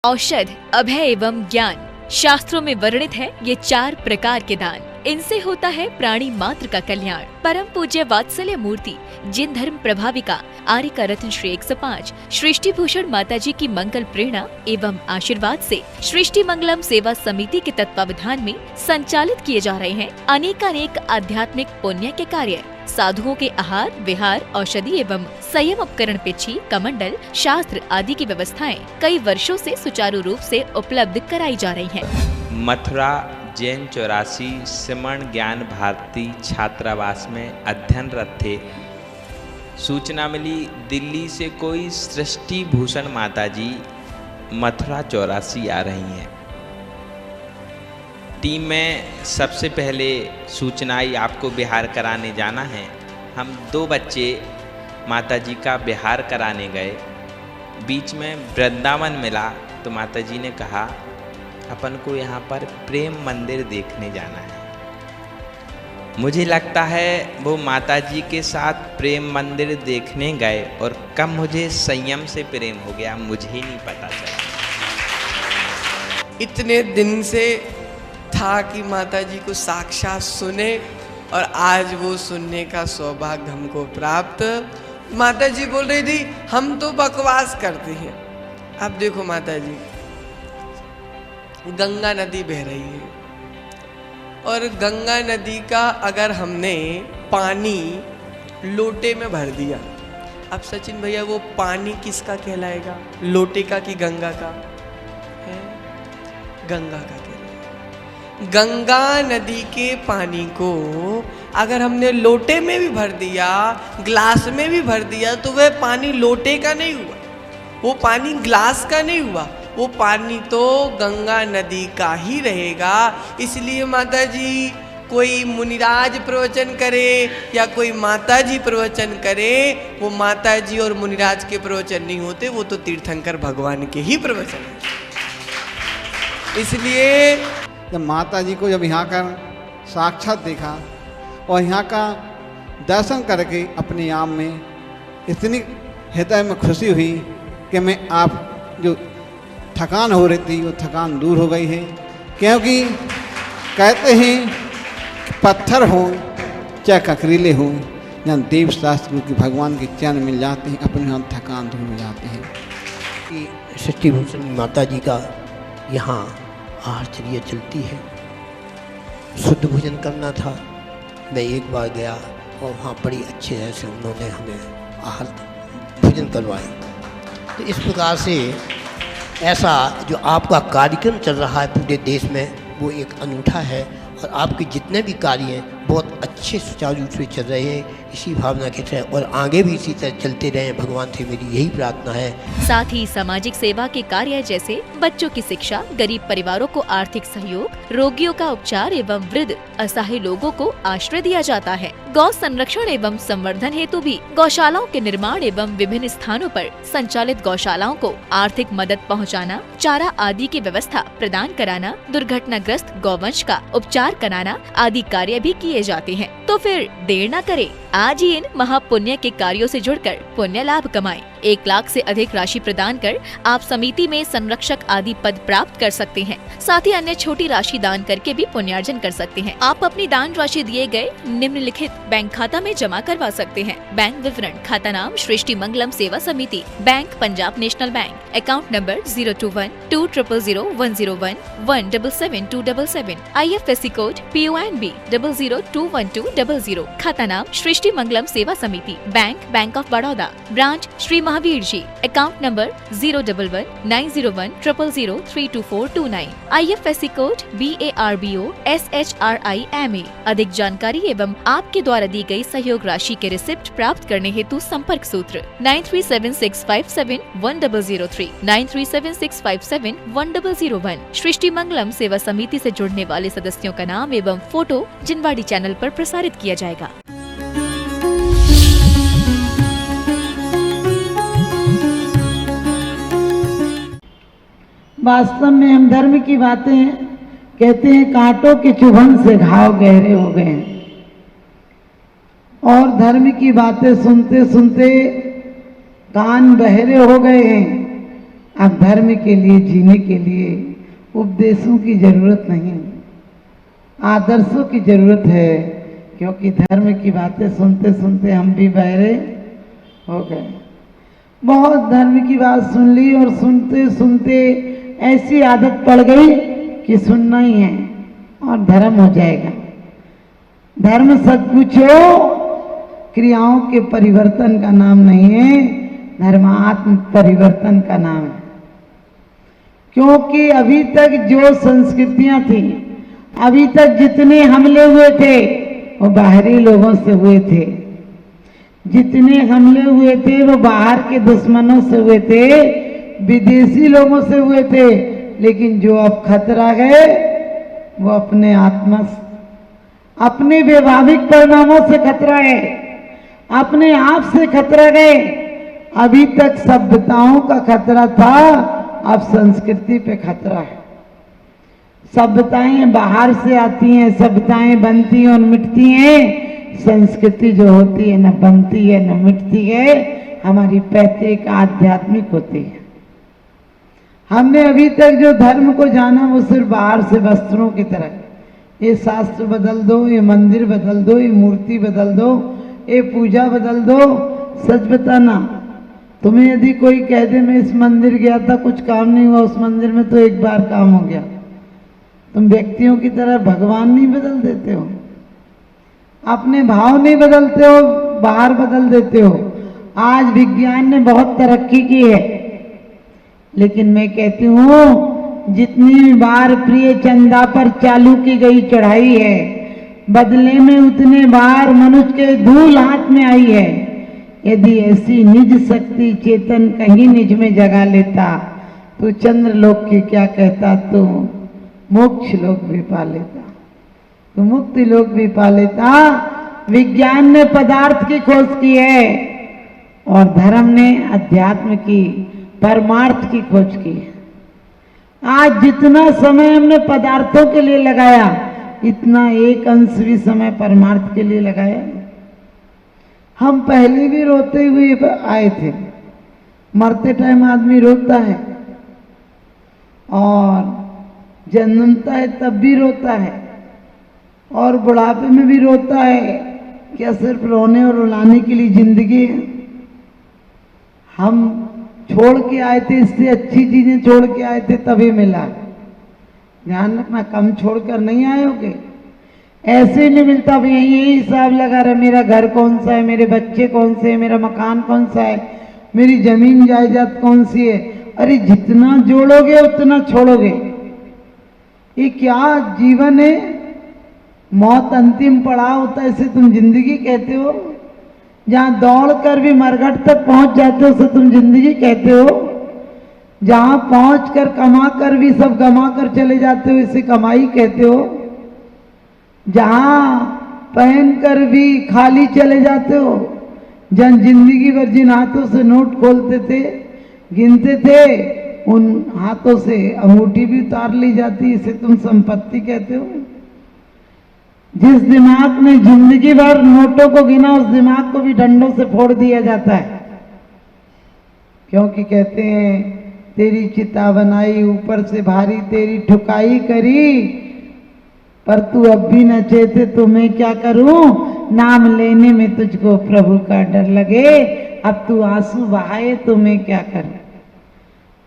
औषध, अभय एवं ज्ञान। शास्त्रों में वर्णित है ये 4 प्रकार के दान। इनसे होता है प्राणी मात्र का कल्याण। परम पूज्य वात्सल्य मूर्ति जिन धर्म प्रभाविका आर्य का रत्न श्री 105 सृष्टि भूषण माताजी की मंगल प्रेरणा एवं आशीर्वाद से सृष्टि मंगलम सेवा समिति के तत्वावधान में संचालित किए जा रहे हैं अनेक आध्यात्मिक पुण्य के कार्य। साधुओं के आहार, विहार, औषधि एवं संयम उपकरण, पिछी, कमंडल, शास्त्र आदि की व्यवस्थाएं कई वर्षों से सुचारू रूप से उपलब्ध कराई जा रही हैं। मथुरा जैन 84 श्रमण ज्ञान भारती छात्रावास में अध्ययनरत थे। सूचना मिली दिल्ली से कोई सृष्टि भूषण माताजी मथुरा 84 आ रही हैं। टीम में सबसे पहले सूचना आई आपको बिहार कराने जाना है। हम 2 बच्चे माताजी का बिहार कराने गए। बीच में वृंदावन मिला तो माताजी ने कहा अपन को यहाँ पर प्रेम मंदिर देखने जाना है। मुझे लगता है वो माताजी के साथ प्रेम मंदिर देखने गए और कब मुझे संयम से प्रेम हो गया मुझे ही नहीं पता चला। इतने दिन से था कि माताजी को साक्षात सुने और आज वो सुनने का सौभाग्य हमको प्राप्त। माताजी बोल रही थी हम तो बकवास करते हैं। अब देखो माताजी, गंगा नदी बह रही है और गंगा नदी का अगर हमने पानी लोटे में भर दिया, अब सचिन भैया वो पानी किसका कहलाएगा, लोटे का कि गंगा का है? गंगा का कहलाएगा। गंगा नदी के पानी को अगर हमने लोटे में भी भर दिया, ग्लास में भी भर दिया, तो वह पानी लोटे का नहीं हुआ, वो पानी ग्लास का नहीं हुआ, वो पानी तो गंगा नदी का ही रहेगा। इसलिए माताजी कोई मुनिराज प्रवचन करे या कोई माताजी प्रवचन करे, वो माताजी और मुनिराज के प्रवचन नहीं होते, वो तो तीर्थंकर भगवान के ही प्रवचन है। इसलिए जब माता जी को जब यहाँ का साक्षात देखा और यहाँ का दर्शन करके अपने आप में इतनी हृदय में खुशी हुई कि मैं आप जो थकान हो रही थी वो थकान दूर हो गई है। क्योंकि कहते हैं कि पत्थर हो चाहे ककरीले हो, जहाँ देव शास्त्र की भगवान के चरण मिल जाते हैं अपने यहाँ थकान दूर हो जाते हैं। कि सृष्टि भूषण माता जी का यहाँ आहारचर्या चलती है। शुद्ध भोजन करना था, मैं एक बार गया और वहाँ बड़ी अच्छे तरह से उन्होंने हमें आहार भोजन करवाया। तो इस प्रकार से ऐसा जो आपका कार्यक्रम चल रहा है पूरे देश में वो एक अनूठा है और आपके जितने भी कार्य हैं बहुत अच्छे सुचारू रूप से चल रहे हैं। इसी भावना के साथ और आगे भी इसी तरह चलते रहें, भगवान से मेरी यही प्रार्थना है। साथ ही सामाजिक सेवा के कार्य जैसे बच्चों की शिक्षा, गरीब परिवारों को आर्थिक सहयोग, रोगियों का उपचार एवं वृद्ध असहाय लोगों को आश्रय दिया जाता है। गौ संरक्षण एवं संवर्धन हेतु भी गौशालाओं के निर्माण एवं विभिन्न स्थानों पर संचालित गौशालाओं को आर्थिक मदद पहुँचाना, चारा आदि की व्यवस्था प्रदान कराना, दुर्घटनाग्रस्त गौवंश का उपचार कराना आदि कार्य भी किए जाते हैं। तो फिर देर न करें, आज ही इन महापुण्य के कार्यों से जुड़कर पुण्य लाभ कमाएं। 1 लाख से अधिक राशि प्रदान कर आप समिति में संरक्षक आदि पद प्राप्त कर सकते हैं। साथ ही अन्य छोटी राशि दान करके भी पुण्यार्जन कर सकते हैं। आप अपनी दान राशि दिए गए निम्नलिखित बैंक खाता में जमा करवा सकते हैं। बैंक विवरण: खाता नाम Srishti Mangalam Seva Samiti, bank Punjab national bank, account number 021-2001-177-277, IFSC code PONB 0021200, खाता नाम Srishti Mangalam Seva Samiti, bank of Baroda, branch Shri Mahavir ji, account number 011-901-000-32429, IFSC code BARBO SHRIMA। अधिक जानकारी एवं आपके द्वारा दी गई सहयोग राशि के रिसिप्ट प्राप्त करने हेतु संपर्क सूत्र 9376571003, 9376571001। सृष्टि मंगलम सेवा समिति से जुड़ने वाले सदस्यों का नाम एवं फोटो जिनवाड़ी चैनल पर प्रसारित किया जाएगा। वास्तव में हम धर्म की बातें कहते हैं, कांटों के चुभन से घाव गहरे हो गए हैं और धर्म की बातें सुनते सुनते कान बहरे हो गए हैं। अब धर्म के लिए जीने के लिए उपदेशों की जरूरत नहीं, आदर्शों की जरूरत है, क्योंकि धर्म की बातें सुनते सुनते हम भी बहरे हो गए। बहुत धर्म की बात सुन ली और सुनते सुनते ऐसी आदत पड़ गई कि सुनना ही है और धर्म हो जाएगा। धर्म सच पूछो क्रियाओं के परिवर्तन का नाम नहीं है, धर्म आत्म परिवर्तन का नाम है। क्योंकि अभी तक जो संस्कृतियां थी, अभी तक जितने हमले हुए थे वो बाहरी लोगों से हुए थे, जितने हमले हुए थे वो बाहर के दुश्मनों से हुए थे, विदेशी लोगों से हुए थे। लेकिन जो अब खतरा गए वो अपने आत्मा, अपने वैभाविक परिणामों से खतरा है, अपने आप से खतरा गए। अभी तक सभ्यताओं का खतरा था, अब संस्कृति पे खतरा है। सभ्यताएं बाहर से आती हैं, सभ्यताएं बनती और मिटती हैं, संस्कृति जो होती है न बनती है न मिटती है, हमारी पैतृक आध्यात्मिक होती है। हमने अभी तक जो धर्म को जाना वो सिर्फ बाहर से वस्त्रों की तरह, ये शास्त्र बदल दो, ये मंदिर बदल दो, ये मूर्ति बदल दो, ये पूजा बदल दो। सच बताना, तुम्हें यदि कोई कह दे मैं इस मंदिर गया था कुछ काम नहीं हुआ, उस मंदिर में तो एक बार काम हो गया, तुम व्यक्तियों की तरह भगवान नहीं बदल देते हो, अपने भाव नहीं बदलते हो, बाहर बदल देते हो। आज विज्ञान ने बहुत तरक्की की है, लेकिन मैं कहती हूँ जितनी बार प्रिय चंदा पर चालू की गई चढ़ाई है, बदले में उतने बार मनुष्य के धूल हाथ में आई है। यदि ऐसी निज शक्ति चेतन कहीं निज में जगा लेता तो चंद्रलोक की क्या कहता, तो मोक्ष लोक भी पा लेता, तो मुक्ति लोक भी पा लेता। विज्ञान ने पदार्थ की खोज की है और धर्म ने अध्यात्म की, परमार्थ की खोज की है। आज जितना समय हमने पदार्थों के लिए लगाया, इतना एक अंश भी समय परमार्थ के लिए लगाया। हम पहले भी रोते हुए आए थे, मरते टाइम आदमी रोता है और जन्मता है तब भी रोता है और बुढ़ापे में भी रोता है। क्या सिर्फ रोने और रुलाने के लिए जिंदगी है? हम छोड़ के आए थे, इससे अच्छी चीजें छोड़ के आए थे तभी मिला। ध्यान रखना, कम छोड़कर नहीं आयोगे, ऐसे नहीं मिलता। अब यही हिसाब लगा रहे, मेरा घर कौन सा है, मेरे बच्चे कौन से हैं, मेरा मकान कौन सा है, मेरी जमीन जायदाद कौन सी है। अरे जितना जोड़ोगे उतना छोड़ोगे। ये क्या जीवन है? मौत अंतिम पड़ाव होता है, इसे तुम जिंदगी कहते हो? जहाँ दौड़ कर भी मरघट तक पहुंच जाते हो उसे तुम जिंदगी कहते हो? जहाँ पहुंच कर कमा कर भी सब गमा कर चले जाते हो, इसे कमाई कहते हो? जहाँ पहन कर भी खाली चले जाते हो, जन जिंदगी भर जिन हाथों से नोट खोलते थे, गिनते थे, उन हाथों से अंगूठी भी उतार ली जाती, इसे तुम संपत्ति कहते हो? जिस दिमाग ने जिंदगी भर नोटों को गिना, उस दिमाग को भी डंडों से फोड़ दिया जाता है। क्योंकि कहते हैं तेरी चिता बनाई ऊपर से भारी, तेरी ठुकाई करी, पर तू अब भी न चेते तो मैं क्या करूं? नाम लेने में तुझको प्रभु का डर लगे, अब तू आंसू बहाए तो मैं क्या करूं?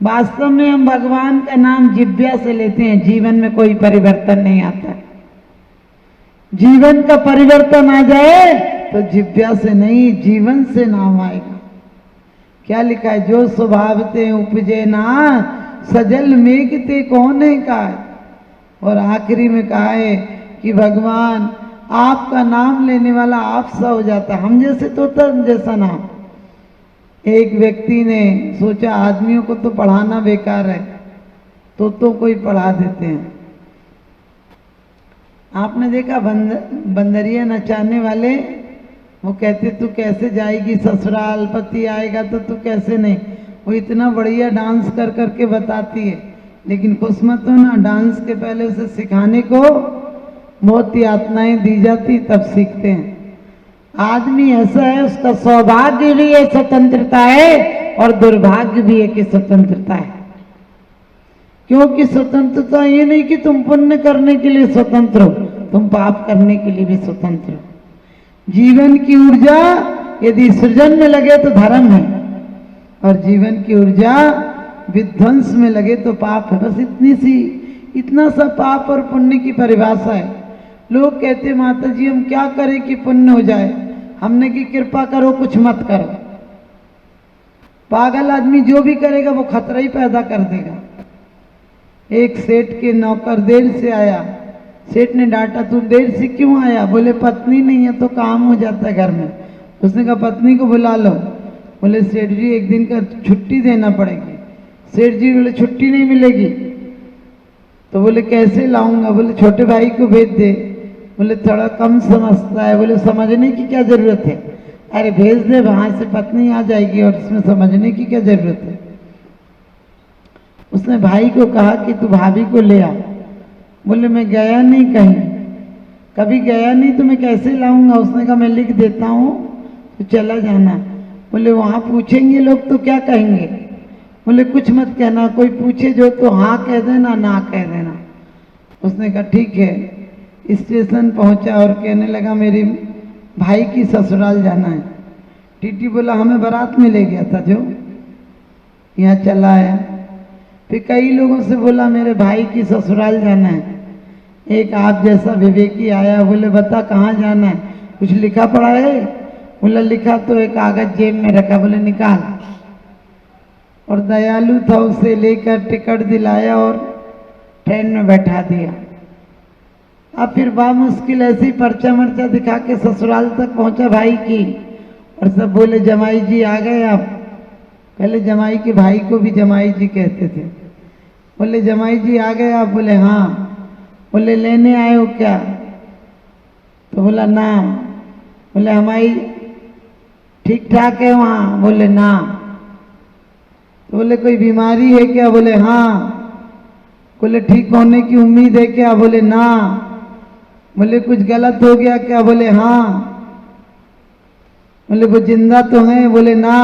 वास्तव में हम भगवान का नाम जिह्वा से लेते हैं, जीवन में कोई परिवर्तन नहीं आता। जीवन का परिवर्तन आ जाए तो जिह्वा से नहीं, जीवन से नाम आएगा। क्या लिखा है? जो स्वभावते उपजे ना, सजल मेघते कौन है का। और आखिरी में कहा है कि भगवान आपका नाम लेने वाला आप सा हो जाता, हम जैसे तोता जैसा नाम। एक व्यक्ति ने सोचा आदमियों को तो पढ़ाना बेकार है, तोतों को ही पढ़ा देते हैं। आपने देखा बंदरिया नचाने वाले, वो कहते तू कैसे जाएगी ससुराल, पति आएगा तो तू कैसे नहीं। वो इतना बढ़िया डांस कर करके बताती है, लेकिन खुशमत हो ना, डांस के पहले उसे सिखाने को बहुत यातनाएं दी जाती, तब सीखते हैं। आदमी ऐसा है, उसका सौभाग्य भी है स्वतंत्रता है और दुर्भाग्य भी है कि स्वतंत्रता है। क्योंकि स्वतंत्रता ये नहीं कि तुम पुण्य करने के लिए स्वतंत्र हो, तुम पाप करने के लिए भी स्वतंत्र हो। जीवन की ऊर्जा यदि सृजन में लगे तो धर्म है, और जीवन की ऊर्जा विध्वंस में लगे तो पाप है। बस इतना सा पाप और पुण्य की परिभाषा है। लोग कहते माता जी हम क्या करें कि पुण्य हो जाए, हमने की कृपा करो कुछ मत करो। पागल आदमी जो भी करेगा वो खतरा ही पैदा कर देगा। एक सेठ के नौकर देर से आया, सेठ ने डांटा तू देर से क्यों आया? बोले पत्नी नहीं है तो काम हो जाता है घर में। उसने कहा पत्नी को बुला लो। बोले सेठ जी एक दिन का छुट्टी देना पड़ेगी। सेठ जी बोले छुट्टी नहीं मिलेगी। तो बोले कैसे लाऊंगा? बोले छोटे भाई को भेज दे। बोले थोड़ा कम समझता है। बोले समझने की क्या जरूरत है? अरे भेज दे, वहां से पत्नी आ जाएगी और इसमें समझने की क्या जरूरत है? उसने भाई को कहा कि तू भाभी को ले आ। बोले मैं गया नहीं कहीं, कभी गया नहीं तो मैं कैसे लाऊंगा? उसने कहा मैं लिख देता हूँ तो चला जाना। बोले वहां पूछेंगे लोग तो क्या कहेंगे? बोले कुछ मत कहना, कोई पूछे जो तो हाँ कह देना, ना कह देना। उसने कहा ठीक है। स्टेशन पहुंचा और कहने लगा मेरे भाई की ससुराल जाना है। टीटी बोला हमें बारात में ले गया था जो यहाँ चला आया। फिर कई लोगों से बोला मेरे भाई की ससुराल जाना है। एक आप जैसा विवेकी आया, बोले बता कहाँ जाना है, कुछ लिखा पड़ा है? बोला लिखा तो एक कागज जेब में रखा। बोले निकाल। और दयालु था, उसे लेकर टिकट दिलाया और ट्रेन में बैठा दिया। अब फिर मुश्किल ऐसी पर्चा मर्चा दिखा के ससुराल तक पहुंचा भाई की, और सब बोले जमाई जी आ गए आप। पहले जमाई के भाई को भी जमाई जी कहते थे। बोले जमाई जी आ गए आप? बोले हाँ। बोले लेने आए हो क्या? तो बोला ना। बोले हमारी ठीक ठाक है वहाँ? बोले ना। तो बोले कोई बीमारी है क्या? बोले हाँ। बोले ठीक होने की उम्मीद है क्या? बोले ना। बोले कुछ गलत हो गया क्या? बोले हाँ। बोले वो जिंदा तो है? बोले ना।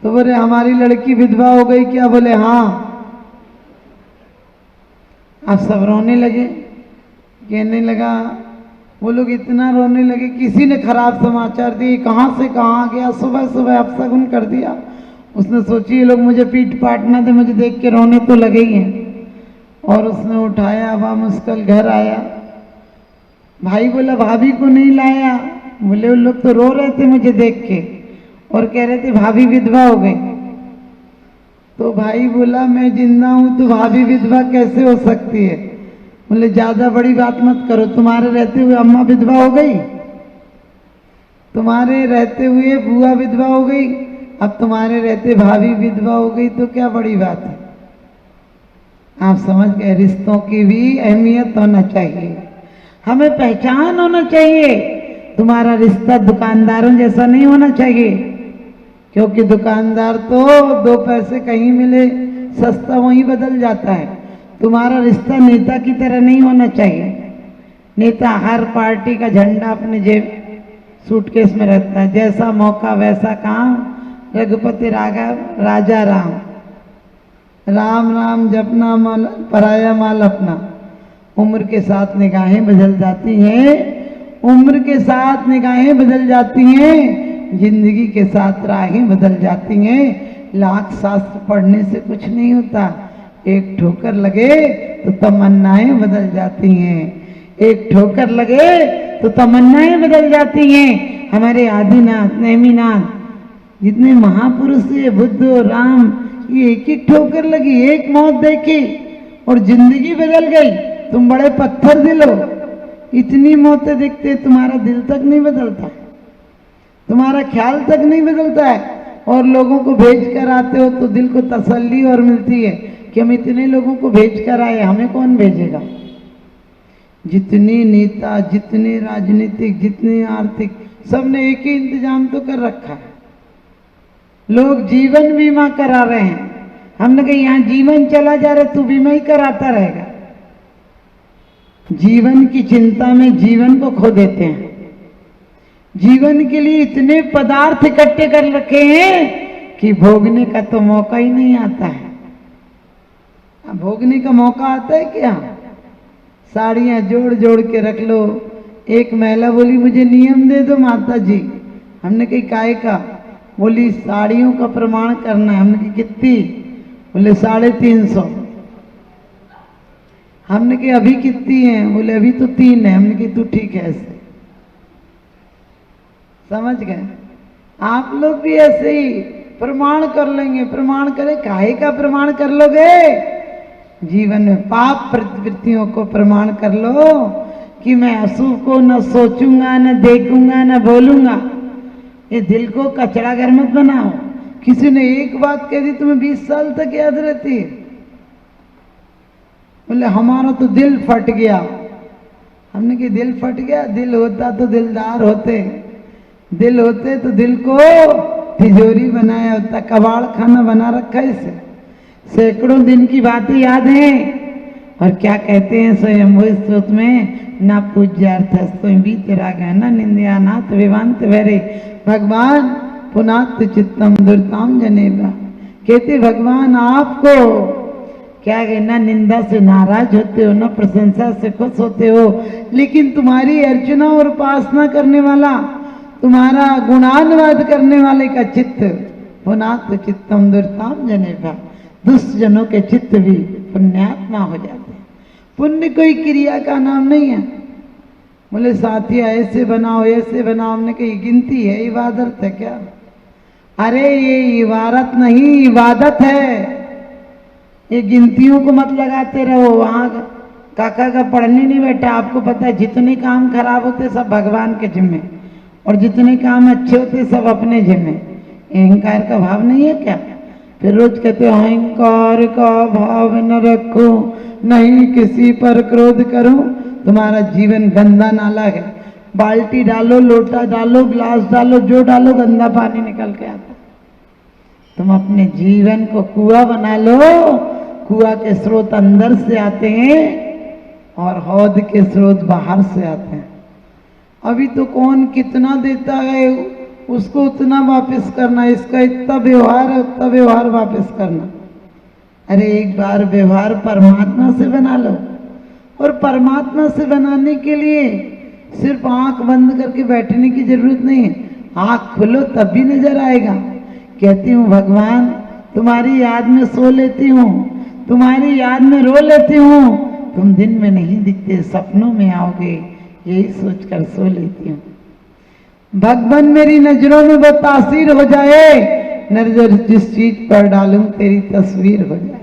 तो बोले हमारी लड़की विधवा हो गई क्या? बोले हाँ। आप सब रोने लगे। कहने लगा, वो लोग इतना रोने लगे, किसी ने खराब समाचार दिए, कहाँ से कहाँ गया, सुबह सुबह अपशगुन कर दिया। उसने सोची ये लोग मुझे पीट पाट ना दे, मुझे देख के रोने तो लगे ही हैं। और उसने उठाया, मुश्किल घर आया। भाई बोला भाभी को नहीं लाया? बोले उन लोग तो रो रहे थे मुझे देख के और कह रहे थे भाभी विधवा हो गई। तो भाई बोला मैं जिंदा हूं तो भाभी विधवा कैसे हो सकती है? बोले ज्यादा बड़ी बात मत करो, तुम्हारे रहते हुए अम्मा विधवा हो गई, तुम्हारे रहते हुए बुआ विधवा हो गई, अब तुम्हारे रहते भाभी विधवा हो गई तो क्या बड़ी बात है? आप समझ गए, रिश्तों की भी अहमियत होना चाहिए, हमें पहचान होना चाहिए। तुम्हारा रिश्ता दुकानदारों जैसा नहीं होना चाहिए, क्योंकि दुकानदार तो 2 पैसे कहीं मिले सस्ता वहीं बदल जाता है। तुम्हारा रिश्ता नेता की तरह नहीं होना चाहिए। नेता हर पार्टी का झंडा अपने जेब सूटकेस में रहता है, जैसा मौका वैसा काम, रघुपति राघव राजा राम, राम राम जपना माल पराया माल अपना। उम्र के साथ निगाहें बदल जाती हैं, उम्र के साथ निगाहें बदल जाती हैं, जिंदगी के साथ राहें बदल जाती हैं। लाख शास्त्र पढ़ने से कुछ नहीं होता, एक ठोकर लगे तो तमन्नाएं बदल जाती हैं, एक ठोकर लगे तो तमन्नाएं बदल जाती हैं। हमारे आदिनाथ नेमिनाथ जितने महापुरुष थे, बुद्ध राम, ये एक एक ठोकर लगी, एक मौत देखी और जिंदगी बदल गई। तुम बड़े पत्थर दिल हो, इतनी मौतें देखते तुम्हारा दिल तक नहीं बदलता, तुम्हारा ख्याल तक नहीं बदलता है। और लोगों को भेज कर आते हो तो दिल को तसल्ली और मिलती है कि हम इतने लोगों को भेज कर आए, हमें कौन भेजेगा। जितने नेता, जितने राजनीतिक, जितने आर्थिक, सबने एक ही इंतजाम तो कर रखा है। लोग जीवन बीमा करा रहे हैं, हमने कहा यहाँ जीवन चला जा रहा है तू बीमा ही कराता रहेगा। जीवन की चिंता में जीवन को खो देते हैं। जीवन के लिए इतने पदार्थ इकट्ठे कर रखे हैं कि भोगने का तो मौका ही नहीं आता है। भोगने का मौका आता है क्या? साड़ियाँ जोड़ जोड़ के रख लो। एक महिला बोली मुझे नियम दे दो माता जी। हमने कही काय का? बोली साड़ियों का प्रमाण करना है। हमने कही कितनी? बोले 350। हमने कही अभी कितनी है? बोले अभी तो 3 है। हमने कही तू ठीक है ऐसे। समझ गए? आप लोग भी ऐसे ही प्रमाण कर लेंगे। प्रमाण करे, काहे का प्रमाण कर लोगे? जीवन में पाप प्रवृत्तियों को प्रमाण कर लो कि मैं अशुभ को न सोचूंगा, न देखूंगा, न बोलूंगा। ये दिल को कचरा घर मत बनाओ। किसी ने एक बात कह दी तुम्हें 20 साल तक याद रहती है। बोले हमारा तो दिल फट गया। हमने कहा दिल फट गया? दिल होता तो दिलदार होते। दिल होते तो दिल को तिजोरी बनाया होता, कबाड़ खाना बना रखा है इसे। सैकड़ों दिन की बातें याद हैं। और क्या कहते हैं स्वयं स्रोत में? ना पूज्यार्थ स्वयं बीतरा गहना निंदया नाथ विवांत वैरे भगवान पुनात चित्तम दुर्ताम जनेबा। कहते भगवान आपको क्या कहना, निंदा से नाराज होते हो, ना प्रशंसा से खुश होते हो, लेकिन तुम्हारी अर्चना और उपासना करने वाला, तुम्हारा गुणानुवाद करने वाले का चित्त पुनात चित्तम दुर्ताम जनेबा। दुष्ट जनों के चित्त भी पुण्यात्मा हो जाते हैं। पुण्य कोई क्रिया का नाम नहीं है। बोले साथिया ऐसे बनाओ ऐसे बनाओ। हमने कही गिनती है, इबादत है क्या? अरे ये इबादत नहीं, इबादत है। ये गिनतियों को मत लगाते रहो। वहां काका का पढ़ने नहीं बैठा। आपको पता है जितने काम खराब होते सब भगवान के जिम्मे, और जितने काम अच्छे होते सब अपने जिम्मे। अहंकार का भाव नहीं है क्या? फिर रोज कहते अहंकार का भाव न रखो, नहीं किसी पर क्रोध करो। तुम्हारा जीवन गंदा नाला है। बाल्टी डालो, लोटा डालो, ग्लास डालो, जो डालो गंदा पानी निकल के आता। तुम अपने जीवन को कुआं बना लो। कुआं के स्रोत अंदर से आते हैं और हौद के स्रोत बाहर से आते हैं। अभी तो कौन कितना देता है उसको उतना वापस करना। इसका इतना व्यवहार है उतना व्यवहार वापस करना। अरे एक बार व्यवहार परमात्मा से बना लो। और परमात्मा से बनाने के लिए सिर्फ आंख बंद करके बैठने की जरूरत नहीं है। आंख खोलो तब भी नजर आएगा। कहती हूँ भगवान तुम्हारी याद में सो लेती हूँ, तुम्हारी याद में रो लेती हूँ। तुम दिन में नहीं दिखते, सपनों में आओगे, यही सोचकर सो लेती हूँ। भगवान मेरी नजरों में वो तासीर हो जाए, नजर जिस चीज पर डालूं तेरी तस्वीर हो जाए।